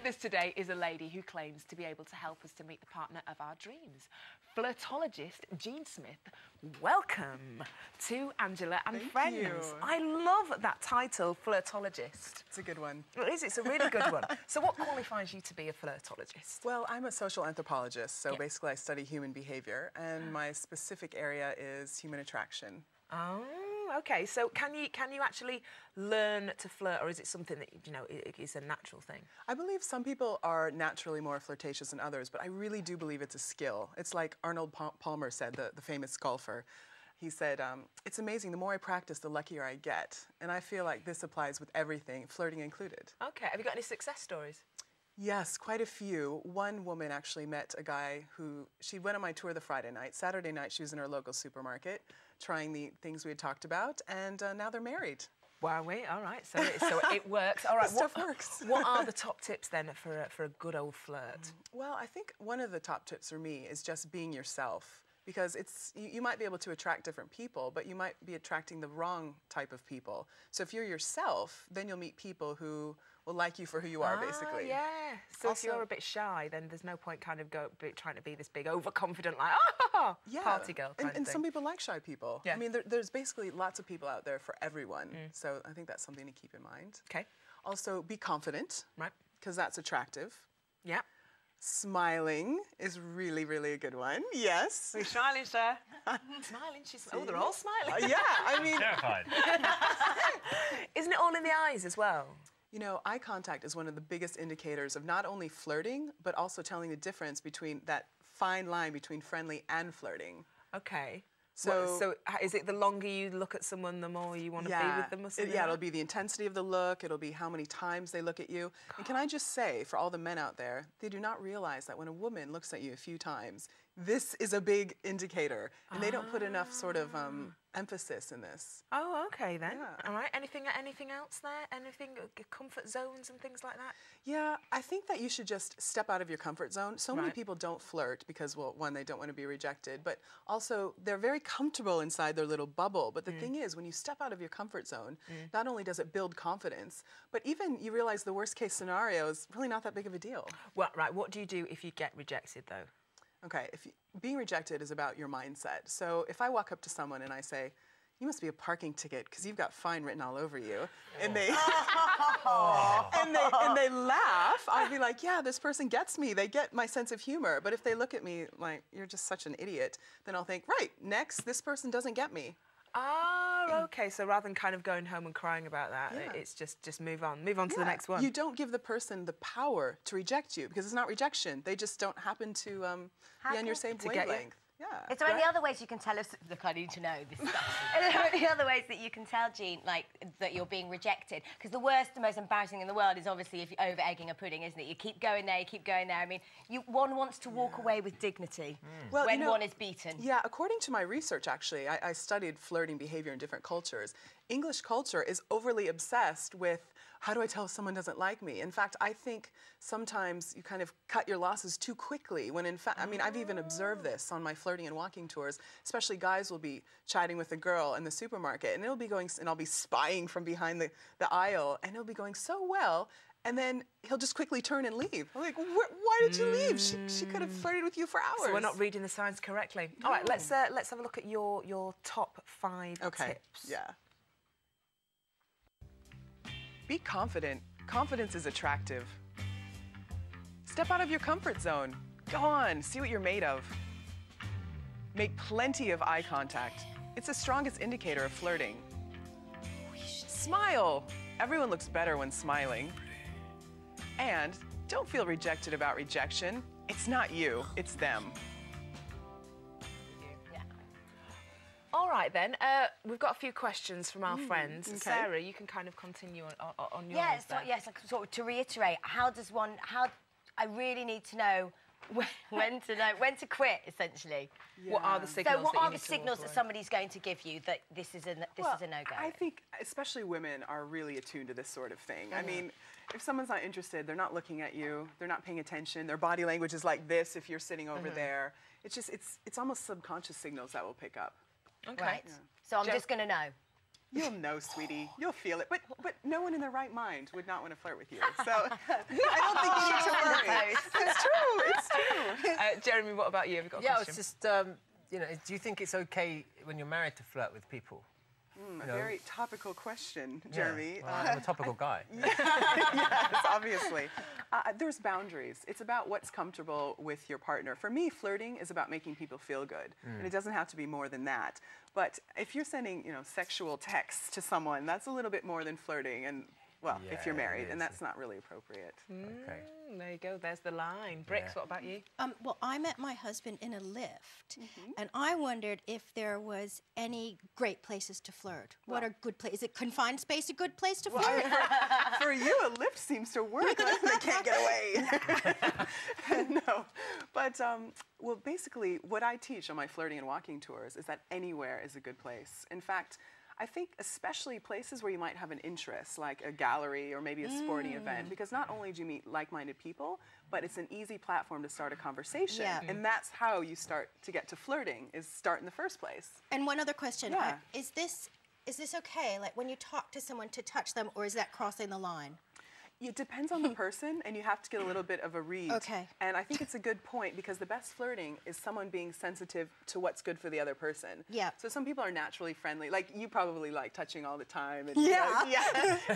us today is a lady who claims to be able to help us to meet the partner of our dreams. Flirtologist Jean Smith, welcome to Angela and Friends. You. I love that title, flirtologist. It's a good one. It is, it's a really good one. So what qualifies you to be a flirtologist? Well, I'm a social anthropologist, so basically I study human behavior, and my specific area is human attraction. Oh, okay. So can you actually learn to flirt, or is it something that, you know, is a natural thing? I believe some people are naturally more flirtatious than others, but I really do believe it's a skill. It's like Arnold Palmer said, the famous golfer. He said, it's amazing, the more I practice, the luckier I get. And I feel like this applies with everything, flirting included. Okay. Have you got any success stories? Yes, quite a few. One woman actually met a guy who, she went on my tour the Friday night. Saturday night, she was in her local supermarket trying the things we had talked about, and now they're married. Wow, wait, all right, so it works. All right, Stuff works. What are the top tips then for a good old flirt? Well, I think one of the top tips for me is just being yourself. Because you might be able to attract different people, but you might be attracting the wrong type of people. So if you're yourself, then you'll meet people who will like you for who you are, basically. Yeah. So also, if you're a bit shy, then there's no point kind of trying to be this big, overconfident, like, party girl kind of thing. And some people like shy people. Yeah. I mean, there's basically lots of people out there for everyone. So I think that's something to keep in mind. Okay. Also, be confident. Right. Because that's attractive. Yeah. Smiling is really, really a good one. Yes. We're smiling, sir. Smiling. Oh, they're all smiling. Yeah, I mean... Terrified. Isn't it all in the eyes as well? You know, eye contact is one of the biggest indicators of not only flirting, but also telling the difference between that fine line between friendly and flirting. Okay. So is it the longer you look at someone, the more you want to be with them or something? Yeah, it'll be the intensity of the look, it'll be how many times they look at you. And can I just say, for all the men out there, they do not realize that when a woman looks at you a few times, this is a big indicator. And they don't put enough sort of emphasis in this. Oh, okay then. Yeah. All right. Anything else there? Anything, comfort zones and things like that? Yeah, I think that you should just step out of your comfort zone. So many people don't flirt because, well, one, they don't want to be rejected, but also they're very comfortable inside their little bubble. But the thing is, when you step out of your comfort zone, not only does it build confidence, but even you realize the worst case scenario is really not that big of a deal. Well, right. What do you do if you get rejected, though? Okay, being rejected is about your mindset. So if I walk up to someone and I say, you must be a parking ticket because you've got fine written all over you, and they and they laugh, I'll be like, yeah, this person gets me. They get my sense of humor. But if they look at me like, you're just such an idiot, then I'll think, right, next, this person doesn't get me. Oh, okay. So rather than kind of going home and crying about that, it's just move on to the next one. You don't give the person the power to reject you because it's not rejection. They just don't happen to be on your same wavelength. Yeah. Is there any other ways you can tell us? Look, I need to know this stuff. Are there any other ways that you can tell, Jean, like that you're being rejected? Because the worst, the most embarrassing in the world is obviously if you're over-egging a pudding, isn't it? You keep going there, you keep going there. I mean, one wants to walk away with dignity when one is beaten. Yeah, according to my research, actually, I studied flirting behavior in different cultures. English culture is overly obsessed with how do I tell if someone doesn't like me? In fact, I think sometimes you kind of cut your losses too quickly when in fact, I mean, I've even observed this on my flirting and walking tours, especially guys will be chatting with a girl in the supermarket and it'll be going, and I'll be spying from behind the aisle and it'll be going so well. And then he'll just quickly turn and leave. I'm like, why did you leave? She could have flirted with you for hours. So we're not reading the signs correctly. No. All right, let's have a look at your top 5 tips. Yeah. Be confident. Confidence is attractive. Step out of your comfort zone. Go on, see what you're made of. Make plenty of eye contact. It's the strongest indicator of flirting. Smile. Everyone looks better when smiling. And don't feel rejected about rejection. It's not you, it's them. All right, then. We've got a few questions from our friends. Okay. Sarah, you can kind of continue on yours. Yes, sort of to reiterate, I really need to know when to quit, essentially. Yeah. What are the signals? So, what are the signals that somebody's going to give you that this is a no-go? I think especially women are really attuned to this sort of thing. I mean, if someone's not interested, they're not looking at you, they're not paying attention, their body language is like this if you're sitting over there. It's almost subconscious signals that we'll pick up. Okay. Right. Yeah. So I'm just going to know. You'll know, sweetie. You'll feel it. But no one in their right mind would not want to flirt with you. So I don't think you need to worry. It's true. It's true. Jeremy, what about you? Have you got a Yeah, question? it's just, you know, do you think it's okay when you're married to flirt with people? A very topical question, Jeremy. Yeah. Well, I'm a topical guy. Yes, obviously. There's boundaries. It's about what's comfortable with your partner. For me, flirting is about making people feel good, and it doesn't have to be more than that. But if you're sending, sexual texts to someone, that's a little bit more than flirting. And well, if you're married, and that's not really appropriate. Okay. There you go. There's the line. Brix, what about you? Well, I met my husband in a lift, and I wondered if there was any great places to flirt. What are good places? Is it confined space a good place to flirt? For you, a lift seems to work. They can't get away. No. But, well, basically, what I teach on my flirting and walking tours is that anywhere is a good place. In fact, I think especially places where you might have an interest, like a gallery or maybe a sporting event, because not only do you meet like-minded people, but it's an easy platform to start a conversation. Yeah. And that's how you start to get to flirting, is start in the first place. And one other question. Yeah. Is this okay, like when you talk to someone, to touch them, or is that crossing the line? It depends on the person, and you have to get a little bit of a read. Okay. And I think it's a good point, because the best flirting is someone being sensitive to what's good for the other person. Yeah. So some people are naturally friendly. Like, you probably like touching all the time. And, Yeah.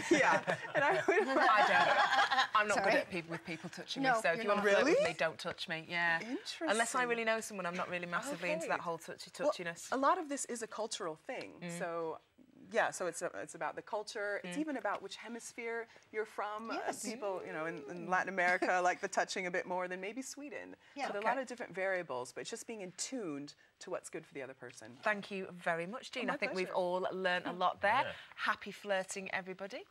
Yeah. And I would... I don't. I'm not Sorry? good at people touching No, me. So if you're you want to not. flirt with Really? me, don't touch me. Yeah. Interesting. Unless I really know someone, I'm not really massively into that whole touchiness. A lot of this is a cultural thing. So, yeah, so it's about the culture. It's even about which hemisphere you're from. Yes. People, in Latin America like the touching a bit more than maybe Sweden. Yeah. So there are a lot of different variables, but it's just being in tuned to what's good for the other person. Thank you very much, Jean. My I think we've pleasure. all learned a lot there. Happy flirting, everybody.